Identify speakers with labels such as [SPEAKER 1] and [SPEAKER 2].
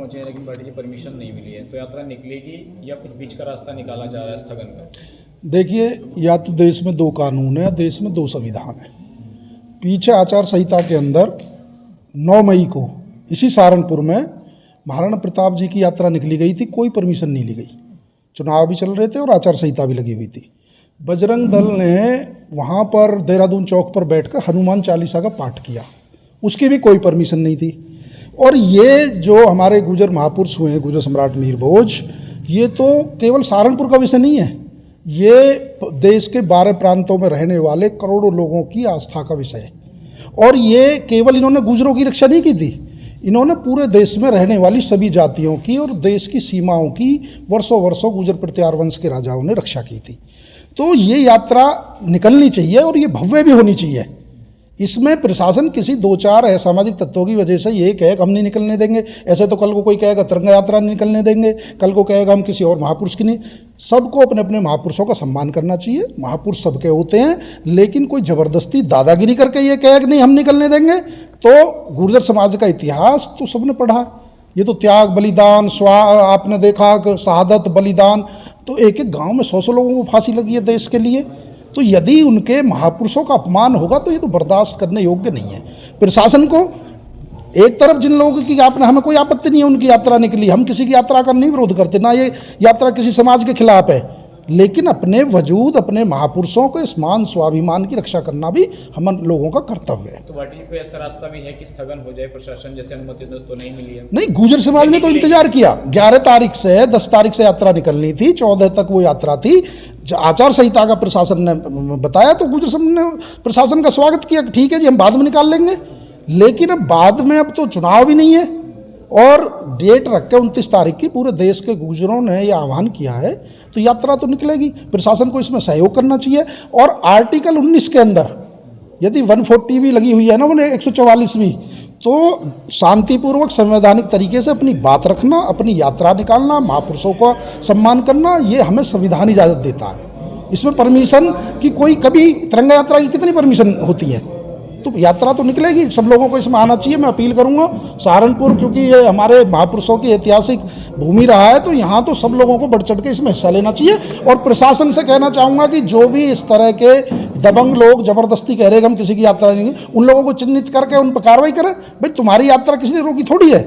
[SPEAKER 1] पहुंचे हैं लेकिन पार्टी की परमिशन नहीं मिली है, तो यात्रा निकलेगी या कुछ बीच का रास्ता निकाला जा रहा है स्थगन का?
[SPEAKER 2] देखिए, या तो देश में 2 कानून है, देश में 2 संविधान है। पीछे आचार संहिता के अंदर 9 मई को इसी सहारनपुर में महाराणा प्रताप जी की यात्रा निकली गई थी, कोई परमिशन नहीं ली गई। चुनाव भी चल रहे थे और आचार संहिता भी लगी हुई थी। बजरंग दल ने वहाँ पर देहरादून चौक पर बैठकर हनुमान चालीसा का पाठ किया, उसकी भी कोई परमिशन नहीं थी। और ये जो हमारे गुर्जर महापुरुष हुए हैं, गुर्जर सम्राट मीर भोज, ये तो केवल सहारनपुर का विषय नहीं है, ये देश के 12 प्रांतों में रहने वाले करोड़ों लोगों की आस्था का विषय है। और ये केवल इन्होंने गुर्जरों की रक्षा नहीं की थी, इन्होंने पूरे देश में रहने वाली सभी जातियों की और देश की सीमाओं की वर्षों वर्षों गुर्जर प्रतिहार वंश के राजाओं ने रक्षा की थी। तो ये यात्रा निकलनी चाहिए और ये भव्य भी होनी चाहिए। इसमें प्रशासन किसी 2-4 असामाजिक तत्वों की वजह से ये कहे कि हम नहीं निकलने देंगे, ऐसे तो कल को कोई कहेगा तिरंगा यात्रा नहीं निकलने देंगे, कल को कहेगा हम किसी और महापुरुष की नहीं। सबको अपने अपने महापुरुषों का सम्मान करना चाहिए। महापुरुष सबके होते हैं, लेकिन कोई ज़बरदस्ती दादागिरी करके ये कहे कि नहीं हम निकलने देंगे, तो गुर्जर समाज का इतिहास तो सबने पढ़ा। ये तो त्याग बलिदान आपने देखा कि शहादत बलिदान, तो एक एक गाँव में 100 लोगों को फांसी लगी है देश के लिए। तो यदि उनके महापुरुषों का अपमान होगा तो ये तो बर्दाश्त करने योग्य नहीं है। प्रशासन को एक तरफ जिन लोगों की आपने, हमें कोई आपत्ति नहीं है उनकी यात्रा निकली, हम किसी की यात्रा का नहीं विरोध करते, ना ये यात्रा किसी समाज के खिलाफ है, लेकिन अपने वजूद अपने महापुरुषों के मान स्वाभिमान की रक्षा करना भी हम लोगों का कर्तव्य है।
[SPEAKER 1] तो पार्टी को ऐसा रास्ता भी है कि स्थगन हो जाए, प्रशासन जैसे अनुमति तो नहीं मिली है?
[SPEAKER 2] नहीं, गुर्जर समाज ने तो इंतजार किया। 11 तारीख से 10 तारीख से यात्रा निकलनी थी, 14 तक वो यात्रा थी। आचार संहिता का प्रशासन ने बताया तो गुर्जर समाज ने प्रशासन का स्वागत किया, ठीक है जी हम बाद में निकाल लेंगे। लेकिन अब बाद में अब तो चुनाव भी नहीं है और डेट रख के 29 तारीख की पूरे देश के गुर्जरों ने यह आह्वान किया है, तो यात्रा तो निकलेगी। प्रशासन को इसमें सहयोग करना चाहिए। और आर्टिकल 19 के अंदर यदि 140 भी लगी हुई है ना, बोले 144 भी, तो शांतिपूर्वक संवैधानिक तरीके से अपनी बात रखना, अपनी यात्रा निकालना, महापुरुषों का सम्मान करना, ये हमें संविधान इजाज़त देता है। इसमें परमिशन की कोई, कभी तिरंगा यात्रा की कितनी परमिशन होती है, तो यात्रा तो निकलेगी। सब लोगों को इसमें आना चाहिए। मैं अपील करूंगा सहारनपुर, क्योंकि ये हमारे महापुरुषों की ऐतिहासिक भूमि रहा है, तो यहाँ तो सब लोगों को बढ़ चढ़ के इसमें हिस्सा लेना चाहिए। और प्रशासन से कहना चाहूँगा कि जो भी इस तरह के दबंग लोग ज़बरदस्ती कह रहे हैं कि हम किसी की यात्रा नहीं, उन लोगों को चिन्हित करके उन पर कार्रवाई करें। भाई तुम्हारी यात्रा किसी ने रोकी थोड़ी है।